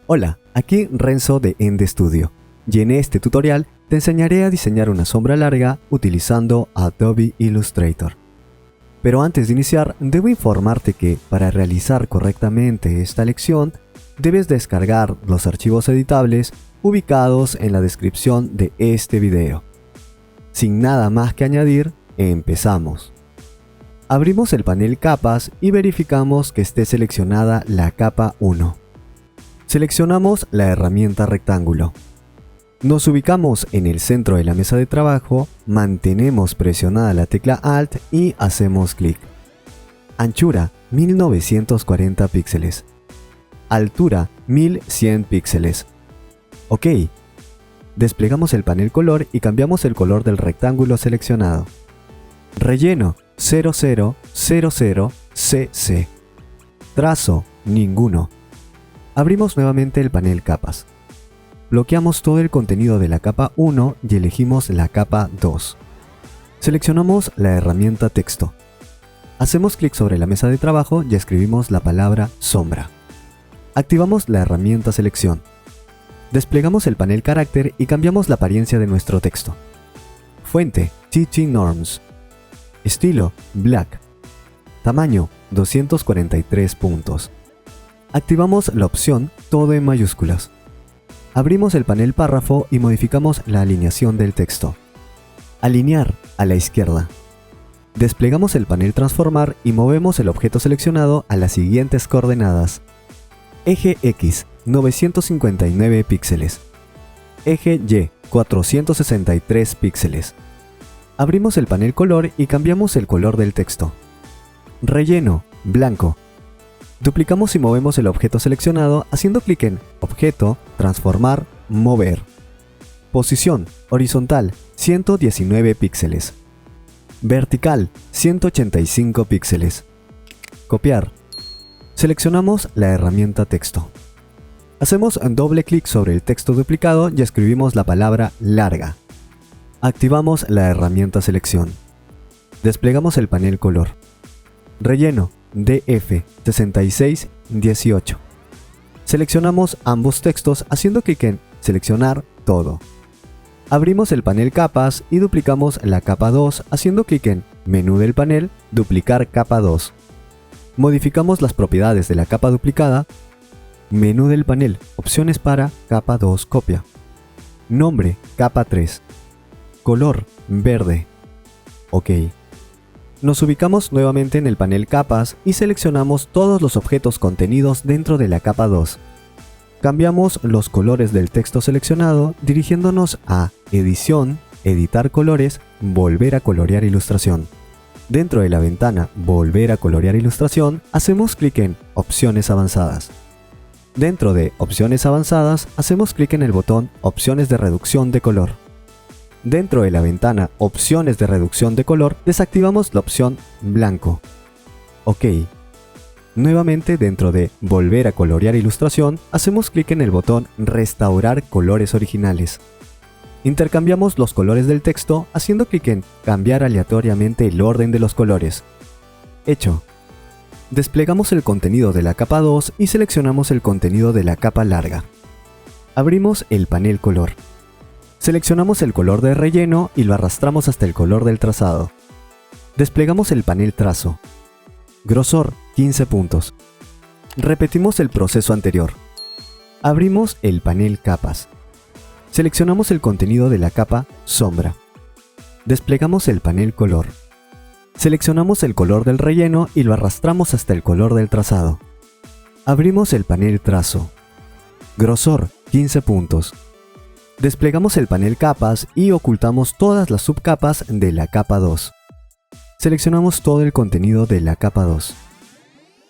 Hola, aquí Renzo de Ende Studio, y en este tutorial te enseñaré a diseñar una sombra larga utilizando Adobe Illustrator. Pero antes de iniciar, debo informarte que para realizar correctamente esta lección, debes descargar los archivos editables ubicados en la descripción de este video. Sin nada más que añadir, empezamos. Abrimos el panel Capas y verificamos que esté seleccionada la capa 1. Seleccionamos la herramienta rectángulo. Nos ubicamos en el centro de la mesa de trabajo, mantenemos presionada la tecla Alt y hacemos clic. Anchura 1940 píxeles. Altura 1100 píxeles. OK. Desplegamos el panel color y cambiamos el color del rectángulo seleccionado. Relleno 0000CC. Trazo ninguno. Abrimos nuevamente el panel Capas. Bloqueamos todo el contenido de la capa 1 y elegimos la capa 2. Seleccionamos la herramienta Texto. Hacemos clic sobre la mesa de trabajo y escribimos la palabra sombra. Activamos la herramienta Selección. Desplegamos el panel Carácter y cambiamos la apariencia de nuestro texto. Fuente TT Norms. Estilo Black. Tamaño 243 puntos. Activamos la opción Todo en mayúsculas. Abrimos el panel Párrafo y modificamos la alineación del texto. Alinear a la izquierda. Desplegamos el panel Transformar y movemos el objeto seleccionado a las siguientes coordenadas. Eje X 959 píxeles. Eje Y 463 píxeles. Abrimos el panel Color y cambiamos el color del texto. Relleno blanco. Duplicamos y movemos el objeto seleccionado haciendo clic en Objeto, Transformar, Mover. Posición horizontal 119 píxeles. Vertical 185 píxeles. Copiar. Seleccionamos la herramienta Texto. Hacemos doble clic sobre el texto duplicado y escribimos la palabra larga. Activamos la herramienta Selección. Desplegamos el panel Color. Relleno DF 6618. Seleccionamos ambos textos haciendo clic en Seleccionar todo. Abrimos el panel Capas y duplicamos la capa 2 haciendo clic en Menú del panel, Duplicar capa 2. Modificamos las propiedades de la capa duplicada. Menú del panel, opciones para capa 2 copia. Nombre, capa 3. Color, verde. OK. Nos ubicamos nuevamente en el panel Capas y seleccionamos todos los objetos contenidos dentro de la capa 2. Cambiamos los colores del texto seleccionado dirigiéndonos a Edición, Editar colores, Volver a colorear ilustración. Dentro de la ventana Volver a colorear ilustración, hacemos clic en Opciones avanzadas. Dentro de Opciones avanzadas, hacemos clic en el botón Opciones de reducción de color. Dentro de la ventana Opciones de reducción de color, desactivamos la opción Blanco. OK. Nuevamente dentro de Volver a colorear ilustración, hacemos clic en el botón Restaurar colores originales. Intercambiamos los colores del texto haciendo clic en Cambiar aleatoriamente el orden de los colores. Hecho. Desplegamos el contenido de la capa 2 y seleccionamos el contenido de la capa larga. Abrimos el panel Color. Seleccionamos el color de relleno y lo arrastramos hasta el color del trazado. Desplegamos el panel Trazo. Grosor 15 puntos. Repetimos el proceso anterior. Abrimos el panel Capas. Seleccionamos el contenido de la capa Sombra. Desplegamos el panel Color. Seleccionamos el color del relleno y lo arrastramos hasta el color del trazado. Abrimos el panel Trazo. Grosor 15 puntos. Desplegamos el panel Capas y ocultamos todas las subcapas de la capa 2. Seleccionamos todo el contenido de la capa 2.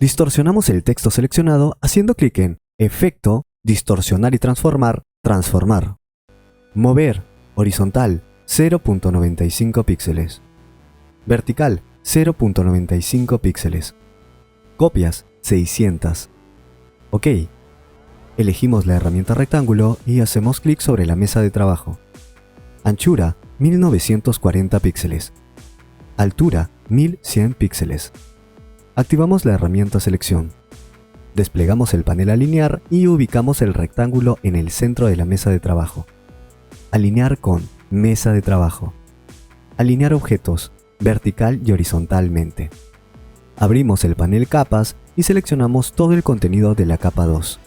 Distorsionamos el texto seleccionado haciendo clic en Efecto, Distorsionar y Transformar, Transformar. Mover, horizontal, 0.95 píxeles. Vertical, 0.95 píxeles. Copias, 600. OK. Elegimos la herramienta rectángulo y hacemos clic sobre la mesa de trabajo. Anchura 1940 píxeles. Altura 1100 píxeles. Activamos la herramienta Selección. Desplegamos el panel alinear y ubicamos el rectángulo en el centro de la mesa de trabajo. Alinear con mesa de trabajo. Alinear objetos vertical y horizontalmente. Abrimos el panel capas y seleccionamos todo el contenido de la capa 2.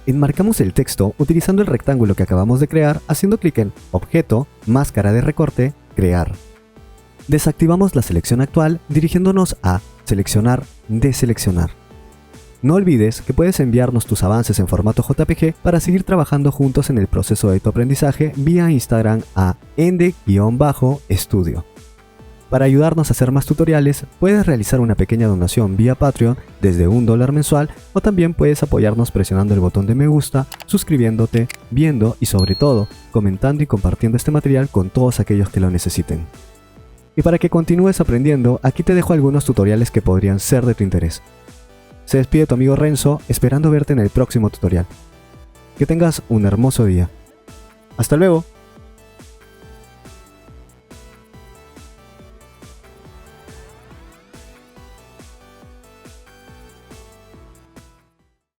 Enmarcamos el texto utilizando el rectángulo que acabamos de crear haciendo clic en Objeto, Máscara de recorte, Crear. Desactivamos la selección actual dirigiéndonos a Seleccionar, Deseleccionar. No olvides que puedes enviarnos tus avances en formato JPG para seguir trabajando juntos en el proceso de tu aprendizaje vía Instagram a ende_estudio. Para ayudarnos a hacer más tutoriales, puedes realizar una pequeña donación vía Patreon desde $1 mensual o también puedes apoyarnos presionando el botón de me gusta, suscribiéndote, viendo y sobre todo, comentando y compartiendo este material con todos aquellos que lo necesiten. Y para que continúes aprendiendo, aquí te dejo algunos tutoriales que podrían ser de tu interés. Se despide tu amigo Renzo, esperando verte en el próximo tutorial. Que tengas un hermoso día. ¡Hasta luego!